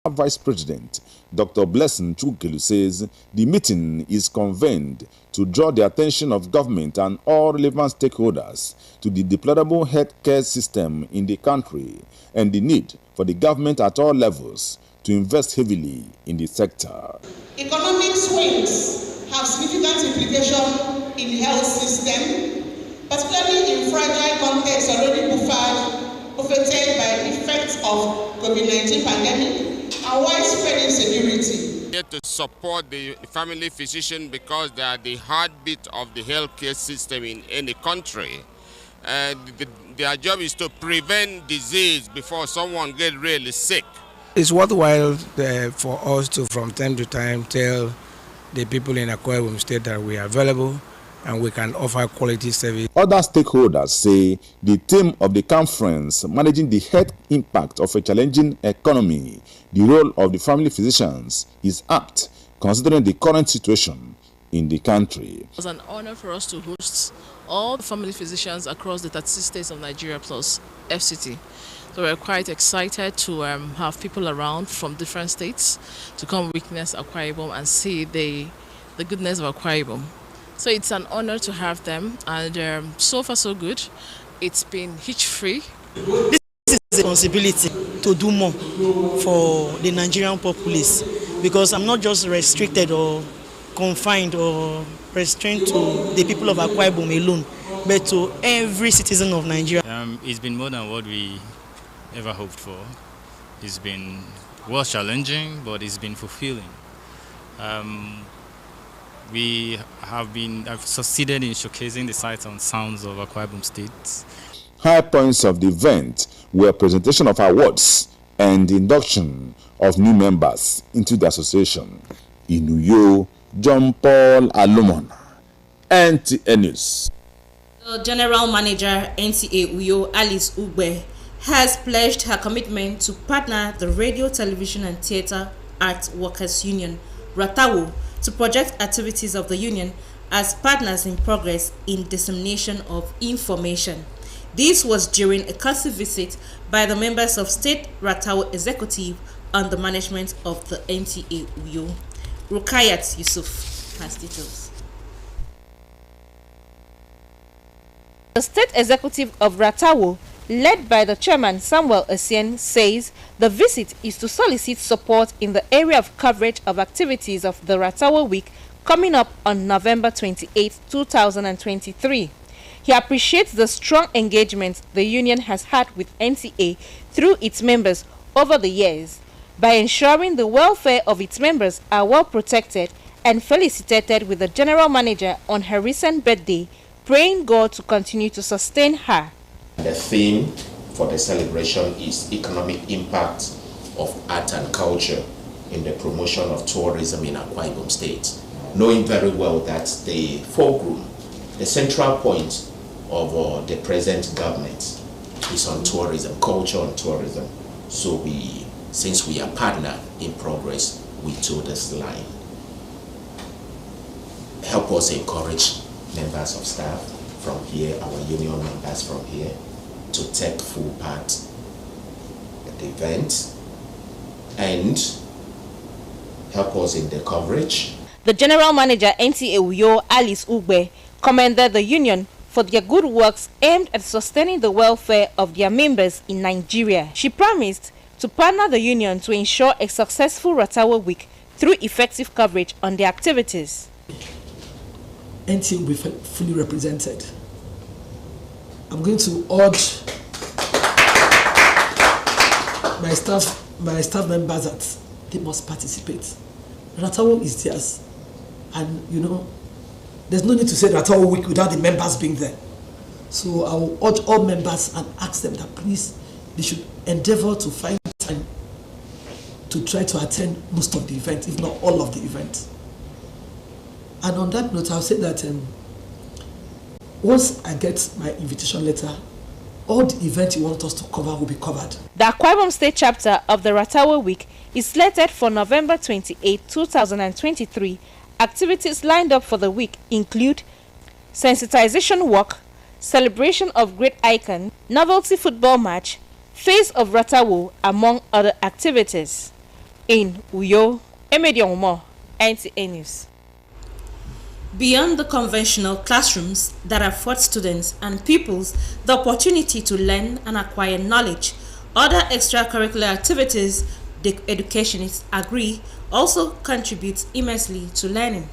Vice President Dr. Blessing Chukelu says the meeting is convened to draw the attention of government and all relevant stakeholders to the deplorable healthcare system in the country and the need for the government at all levels to invest heavily in the sector. Economic swings have significant implications in the health system, particularly in fragile contexts already buffeted by the effects of COVID-19 pandemic and widespread insecurity. Here to support the family physician because they are the heartbeat of the healthcare system in any country. Their job is to prevent disease before someone gets really sick. It's worthwhile for us to, from time to time, tell the people in Akwa Ibom State that we are available and we can offer quality service. Other stakeholders say the theme of the conference, managing the health impact of a challenging economy, the role of the family physicians, is apt considering the current situation in the country. It was an honor for us to host all the family physicians across the 36 states of Nigeria plus FCT. So we're quite excited to have people around from different states to come witness Akwa Ibom and see the goodness of Akwa Ibom. So it's an honor to have them, and so far so good. It's been hitch-free. This is a responsibility to do more for the Nigerian populace, because I'm not just restricted or confined or restrained to the people of Akwa Ibom alone, but to every citizen of Nigeria. It's been more than what we ever hoped for. It's been challenging, but it's been fulfilling. We have succeeded in showcasing the sights and sounds of Akwa Ibom State. High points of the event were presentation of awards and induction of new members into the association. In Uyo, John Paul Alumon, NTA News. The General Manager, NTA Uyo, Alice Ugbe, has pledged her commitment to partner the Radio, Television and Theatre Arts Workers Union, Ratawo, to project activities of the union as partners in progress in dissemination of information. This was during a courtesy visit by the members of State Ratawo Executive on the management of the NTA Uyo. Rukayat Yusuf has details. The State Executive of Ratawo, led by the chairman Samuel Essien, says the visit is to solicit support in the area of coverage of activities of the Ratawo Week coming up on November 28, 2023. He appreciates the strong engagement the union has had with NTA through its members over the years by ensuring the welfare of its members are well protected, and felicitated with the general manager on her recent birthday, praying God to continue to sustain her. The theme for the celebration is economic impact of art and culture in the promotion of tourism in Akwa Ibom State, knowing very well that the fulcrum, the central point of the present government is on tourism, culture and tourism. So since we are partner in progress, we toe this line. Help us encourage members of staff from here, our union members from here, to take full part in the event and help us in the coverage. The General Manager NTA Uyo, Alice Ugbe, commended the union for their good works aimed at sustaining the welfare of their members in Nigeria. She promised to partner the union to ensure a successful Ratawo Week through effective coverage on their activities. NTA will be fully represented. I'm going to urge my staff members that they must participate. Ratawo is theirs, and there's no need to say Ratawo Week without the members being there. So I will urge all members and ask them that please, they should endeavor to find time to try to attend most of the event, if not all of the event. And on that note, I'll say that once I get my invitation letter, all the events you want us to cover will be covered. The Akwa Ibom State chapter of the Ratawo Week is slated for November 28, 2023. Activities lined up for the week include sensitization walk, celebration of great icon, novelty football match, Face of Ratawo, among other activities. In Uyo, Emedi Omo, NTA News. Beyond the conventional classrooms that afford students and pupils the opportunity to learn and acquire knowledge, other extracurricular activities, the educationists agree, also contribute immensely to learning.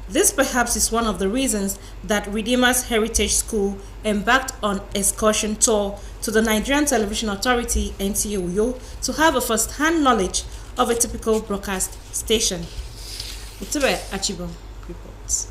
This perhaps is one of the reasons that Redeemer's Heritage School embarked on excursion tour to the Nigerian Television Authority, NTA Uyo, to have a first-hand knowledge of a typical broadcast station. Utube Achibo reports.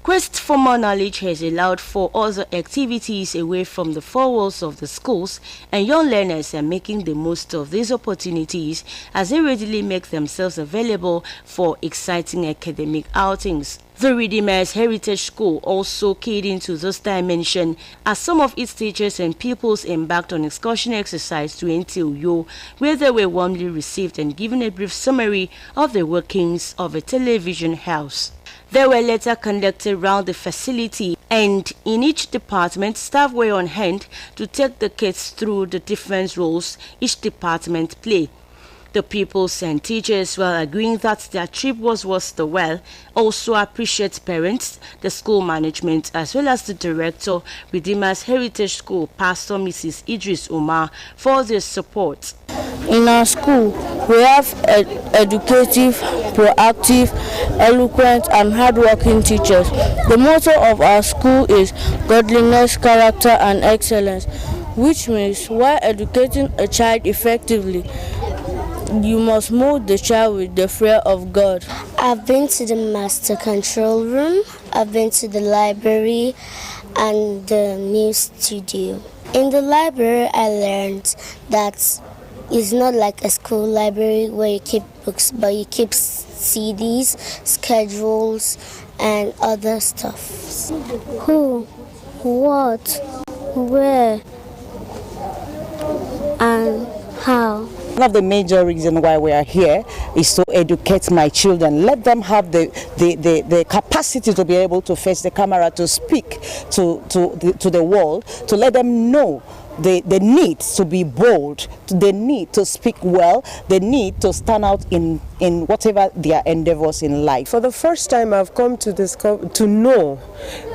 Quest for more knowledge has allowed for other activities away from the four walls of the schools, and young learners are making the most of these opportunities as they readily make themselves available for exciting academic outings. The Redeemer's Heritage School also keyed into this dimension as some of its teachers and pupils embarked on excursion exercise to NTA Uyo, where they were warmly received and given a brief summary of the workings of a television house. They were later conducted around the facility, and in each department, staff were on hand to take the kids through the different roles each department played. The pupils and teachers, while agreeing that their trip was worth the while, also appreciate parents, the school management, as well as the director, Redeemer's Heritage School, Pastor Mrs. Idris Umar, for their support. In our school, we have educative, proactive, eloquent, and hardworking teachers. The motto of our school is godliness, character, and excellence, which means while educating a child effectively, you must mold the child with the fear of God. I've been to the master control room, I've been to the library and the news studio. In the library, I learned that it's not like a school library where you keep books, but you keep CDs, schedules, and other stuff. Who, what, where, and how. One of the major reasons why we are here is to educate my children. Let them have the capacity to be able to face the camera, to speak to the world, to let them know the need to be bold, the need to speak well, the need to stand out in whatever their endeavors in life. For the first time, I've come to know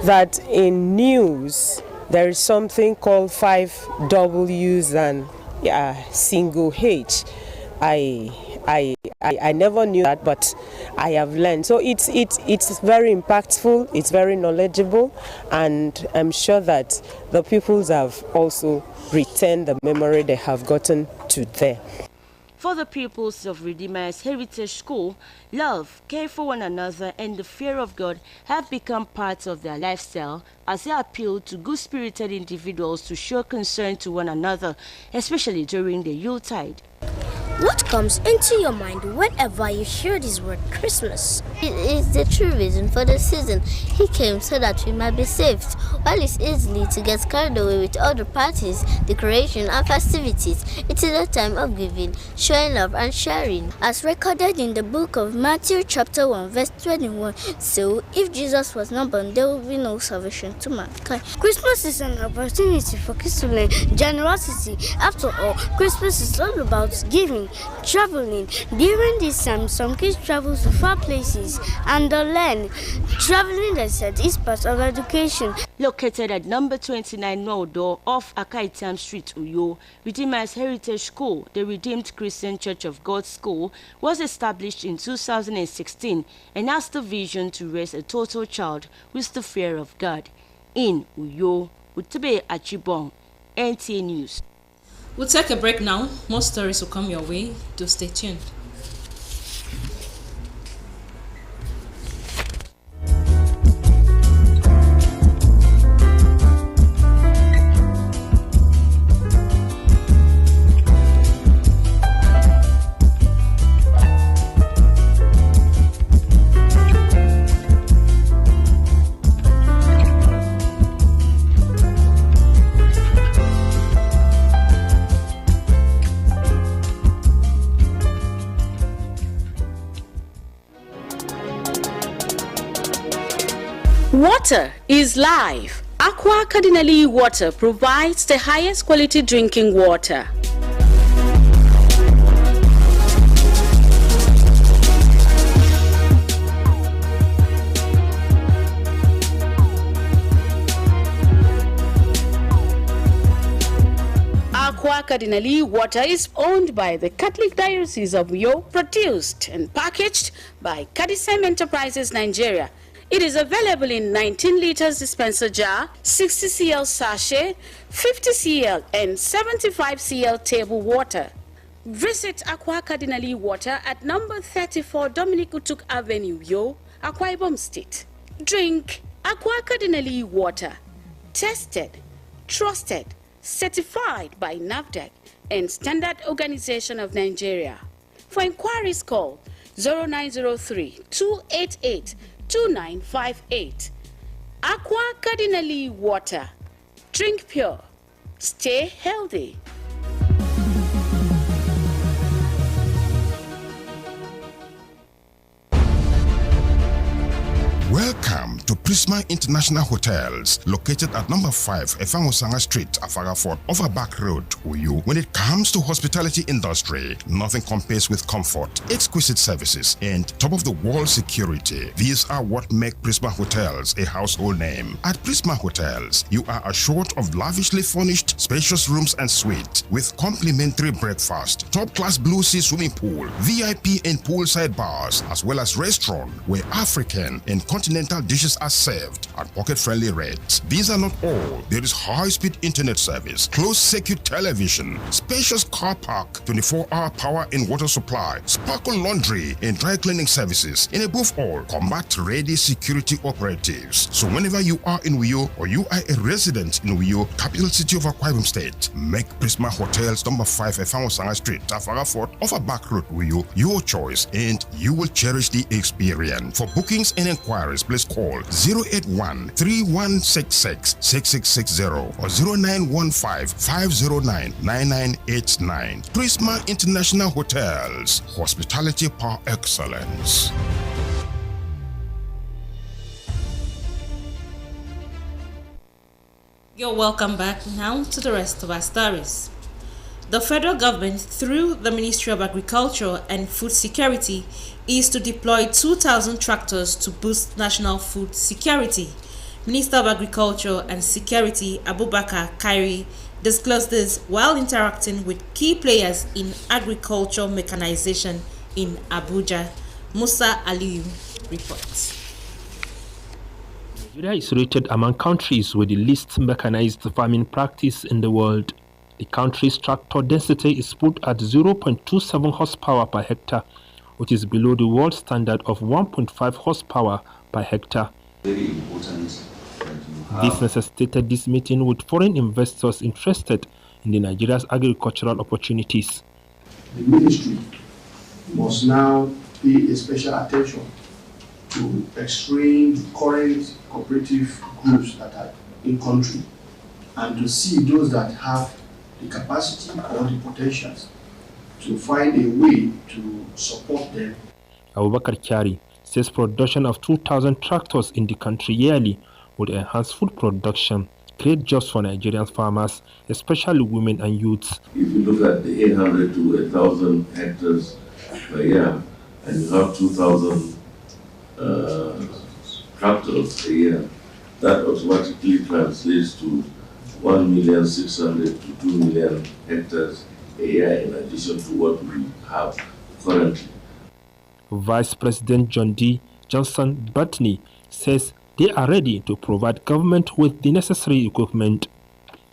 that in news there is something called 5 W's and single H. I never knew that, but I have learned. So it's very impactful, it's very knowledgeable, and I'm sure that the pupils have also retained the memory they have gotten to there. For the pupils of Redeemer's Heritage School, love, care for one another, and the fear of God have become parts of their lifestyle as they appeal to good-spirited individuals to show concern to one another, especially during the Yuletide. What comes into your mind whenever you hear this word Christmas? It is the true reason for the season. He came so that we might be saved. While it's easy to get carried away with all the parties, decoration, and festivities, it is a time of giving, showing love, and sharing. As recorded in the book of Matthew chapter 1 verse 21, so if Jesus was not born, there will be no salvation to mankind. Christmas is an opportunity for kids to learn generosity. After all, Christmas is all about giving, traveling. During this time, some kids travel to far places and learn. Traveling, they said, is part of education. Located at number 29 Nodo off Akaitam Street, Uyo, Redeemer's Heritage School, the Redeemed Christian Church of God School, was established in 2016 and has the vision to raise a total child with the fear of God. In Uyo, Utube Achibong, NTA News. We'll take a break now. More stories will come your way. Do stay tuned. Water is life. Aqua Cardinale Water provides the highest quality drinking water. Cardinal water is owned by the Catholic Diocese of Uyo, produced and packaged by Cadisem Enterprises Nigeria. It is available in 19 liters dispenser jar, 60 cl sachet, 50 cl and 75 cl table water. Visit Aqua Cardinal Water at number 34 Dominic Utuk Avenue, Uyo, Akwa Ibom State. Drink Aqua Cardinal Water. Tested, trusted, certified by NAFDAC and Standard Organization of Nigeria. For inquiries, call 0903-288-2958. Aqua Cardinal Water. Drink pure. Stay healthy. Welcome to Prisma International Hotels, located at number 5 Efangosanga Street, Afarafort, Over Back Road, Uyo. When it comes to hospitality industry, nothing compares with comfort, exquisite services, and top-of-the-world security. These are what make Prisma Hotels a household name. At Prisma Hotels, you are assured of lavishly furnished, spacious rooms and suites with complimentary breakfast, top-class Blue Sea swimming pool, VIP and poolside bars, as well as restaurant where African and continental dishes are served at pocket-friendly rates. These are not all. There is high-speed internet service, closed-circuit television, spacious car park, 24-hour power and water supply, sparkle laundry and dry cleaning services, and above all, combat-ready security operatives. So whenever you are in Uyo or you are a resident in Uyo, capital city of Akwa Ibom State, make Prisma Hotels number 5 Efangosanga Street, Afarafort, Over Back Road, Uyo, your choice, and you will cherish the experience. For bookings and inquiries, please call 081-3166-6660 or 0915-509-9989. Prisma International Hotels, hospitality par excellence. You're welcome back now to the rest of our stories. The federal government, through the Ministry of Agriculture and Food Security, is to deploy 2,000 tractors to boost national food security. Minister of Agriculture and Security Abubakar Kairi disclosed this while interacting with key players in agriculture mechanization in Abuja. Musa Aliyu reports. Nigeria is rated among countries with the least mechanized farming practice in the world. The country's tractor density is put at 0.27 horsepower per hectare, which is below the world standard of 1.5 horsepower per hectare. Very important. This necessitated this meeting with foreign investors interested in the Nigeria's agricultural opportunities. The ministry must now pay a special attention to extract current cooperative groups that are in country and to see those that have the capacity or the potentials to find a way to support them. Abubakar Kyari says production of 2,000 tractors in the country yearly would enhance food production, create jobs for Nigerian farmers, especially women and youths. If you look at the 800 to 1,000 hectares per year, and you have 2,000 tractors a year, that automatically translates to 1,600,000 to 2 million hectares a year in addition to what we have currently. Vice President John D. Johnson Butney says they are ready to provide government with the necessary equipment.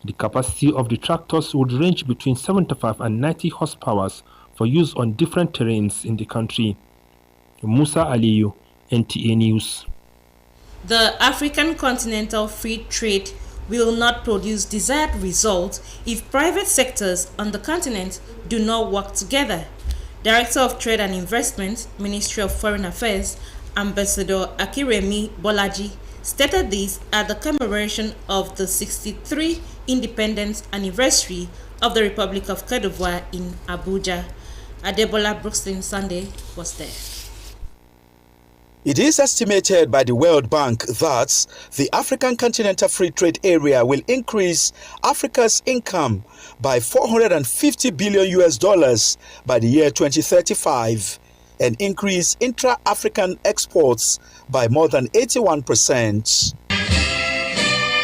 The capacity of the tractors would range between 75 and 90 horsepower for use on different terrains in the country. Musa Aliyu, NTA News. The African Continental Free Trade will not produce desired results if private sectors on the continent do not work together. Director of Trade and Investment, Ministry of Foreign Affairs, Ambassador Akiremi Bolaji, stated this at the commemoration of the 63rd independence anniversary of the Republic of Cote d'Ivoire in Abuja. Adebola Brooklyn Sunday was there. It is estimated by the World Bank that the African Continental Free Trade Area will increase Africa's income by $450 billion by the year 2035 and increase intra-African exports by more than 81%.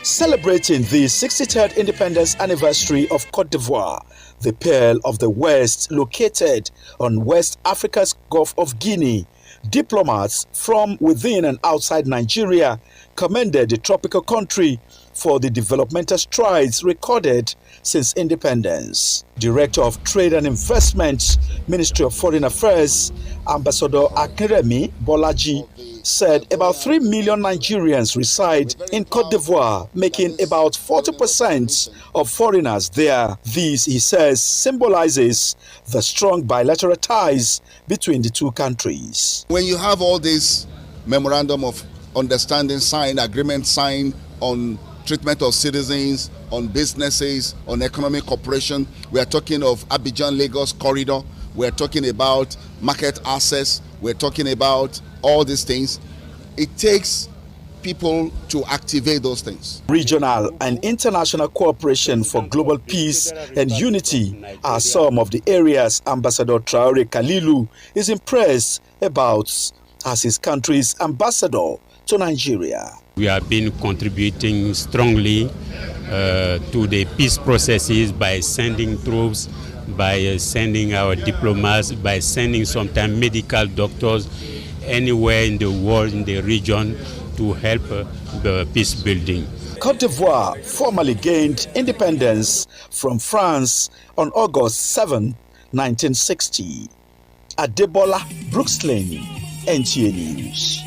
Celebrating the 63rd independence anniversary of Côte d'Ivoire, the Pearl of the West located on West Africa's Gulf of Guinea, diplomats from within and outside Nigeria commended the tropical country for the developmental strides recorded since independence. Director of Trade and Investment, Ministry of Foreign Affairs, Ambassador Akinremi Bolaji, said about 3 million Nigerians reside in Côte d'Ivoire, making about 40% of foreigners there. This, he says, symbolizes the strong bilateral ties between the two countries. When you have all this memorandum of understanding signed, agreement signed on treatment of citizens, on businesses, on economic cooperation, we are talking of Abidjan-Lagos corridor, we are talking about market access, we're talking about all these things. It takes people to activate those things. Regional and international cooperation for global peace and unity are some of the areas Ambassador Traore Kalilu is impressed about as his country's ambassador to Nigeria. We have been contributing strongly to the peace processes by sending troops, by sending our diplomats, by sending sometimes medical doctors anywhere in the world, in the region, to help the peace building. Côte d'Ivoire formally gained independence from France on August 7, 1960. Adebola Brookslane, NTA News.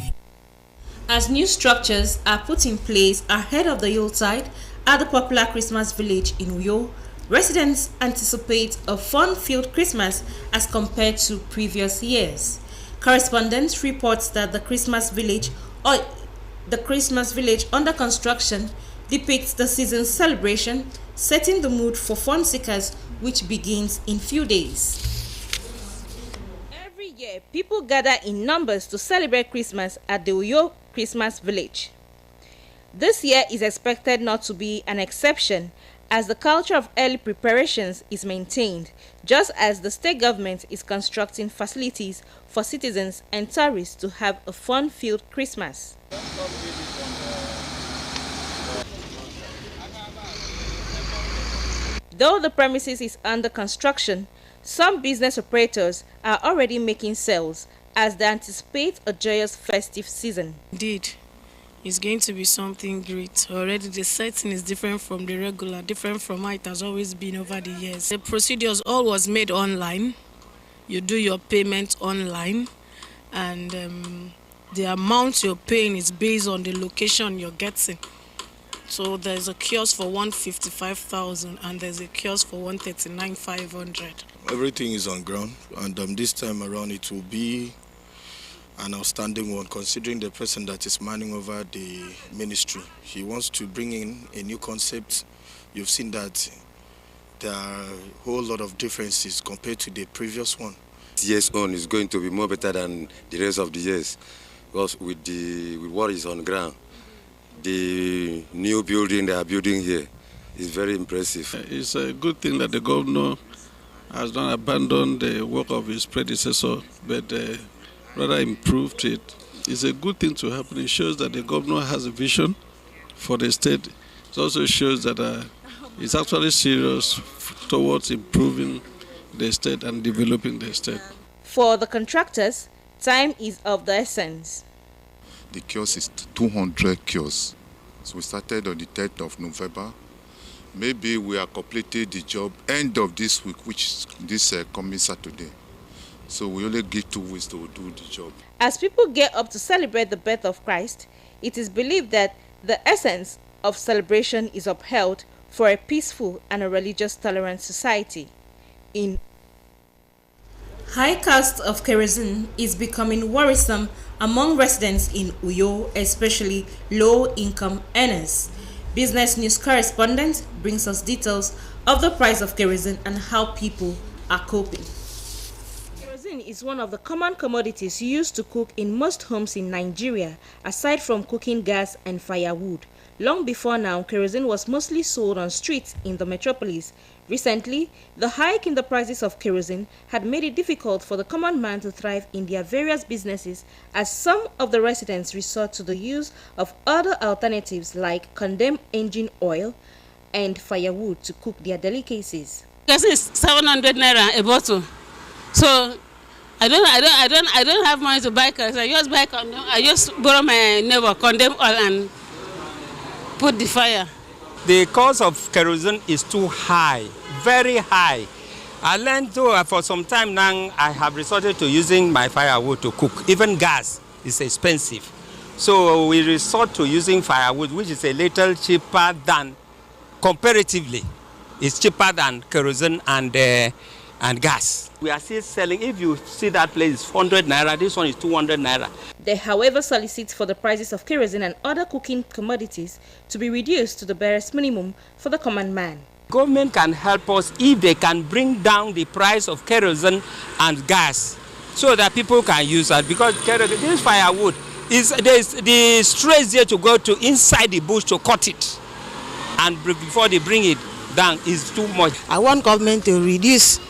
As new structures are put in place ahead of the Yuletide at the popular Christmas village in Uyo, residents anticipate a fun-filled Christmas as compared to previous years. Correspondent reports that the Christmas village under construction depicts the season's celebration, setting the mood for fun seekers, which begins in few days. Every year, people gather in numbers to celebrate Christmas at the Uyo Christmas village. This year is expected not to be an exception, as the culture of early preparations is maintained, just as the state government is constructing facilities for citizens and tourists to have a fun-filled Christmas. Though the premises is under construction, some business operators are already making sales as they anticipate a joyous festive season. Indeed, it's going to be something great. Already the setting is different from the regular, different from how it has always been over the years. The procedures all was made online. You do your payment online, and the amount you're paying is based on the location you're getting. So there's a kiosk for 155,000 and there's a kiosk for 139,500. Everything is on ground, and this time around it will be an outstanding one, considering the person that is manning over the ministry. He wants to bring in a new concept. You've seen that there are a whole lot of differences compared to the previous one. This year's on is going to be more better than the rest of the years, because with what is on ground, the new building they are building here is very impressive. It's a good thing that the governor has not abandoned the work of his predecessor, but rather improved it. It's a good thing to happen. It shows that the governor has a vision for the state. It also shows that it's actually serious towards improving the state and developing the state. For the contractors, time is of the essence. The kiosk is 200 kiosks. So we started on the 10th of November. Maybe we are completed the job end of this week, which is this coming Saturday. So we only give 2 weeks to do the job. As people get up to celebrate the birth of Christ, it is believed that the essence of celebration is upheld for a peaceful and a religious tolerant society. High cost of kerosene is becoming worrisome among residents in Uyo, especially low-income earners. Business News correspondent brings us details of the price of kerosene and how people are coping. Kerosene is one of the common commodities used to cook in most homes in Nigeria, aside from cooking gas and firewood. Long before now, kerosene was mostly sold on streets in the metropolis. Recently, the hike in the prices of kerosene had made it difficult for the common man to thrive in their various businesses, as some of the residents resort to the use of other alternatives like condemned engine oil and firewood to cook their delicacies. Kerosene is 700 naira a bottle, so I don't have money to buy kerosene. I just borrow my neighbor condemned oil and put the fire. The cost of kerosene is too high, very high. I learned for some time now, I have resorted to using my firewood to cook. Even gas is expensive. So we resort to using firewood, which is a little cheaper than, comparatively, it's cheaper than kerosene and gas. We are still selling, if you see that place, it's 100 naira, this one is 200 naira. They, however, solicit for the prices of kerosene and other cooking commodities to be reduced to the barest minimum for the common man. Government can help us if they can bring down the price of kerosene and gas so that people can use that, because this firewood, the stress there to go to inside the bush to cut it, and before they bring it down is too much. I want government to reduce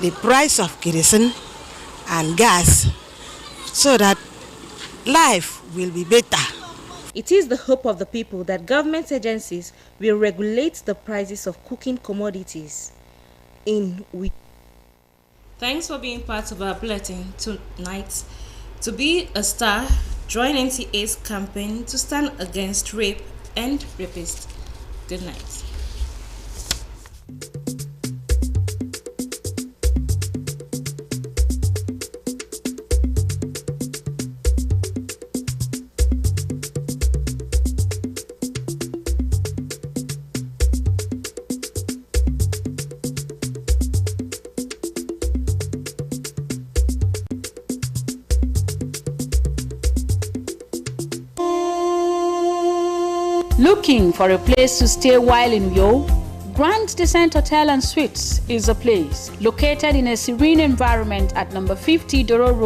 the price of kerosene and gas so that life will be better. It is the hope of the people that government agencies will regulate the prices of cooking commodities. Thanks for being part of our bulletin tonight. To be a star, join NTA's campaign to stand against rape and rapists. Good night. Looking for a place to stay while in Uyo? Grand Descent Hotel and Suites is a place located in a serene environment at number 50 Doro Road.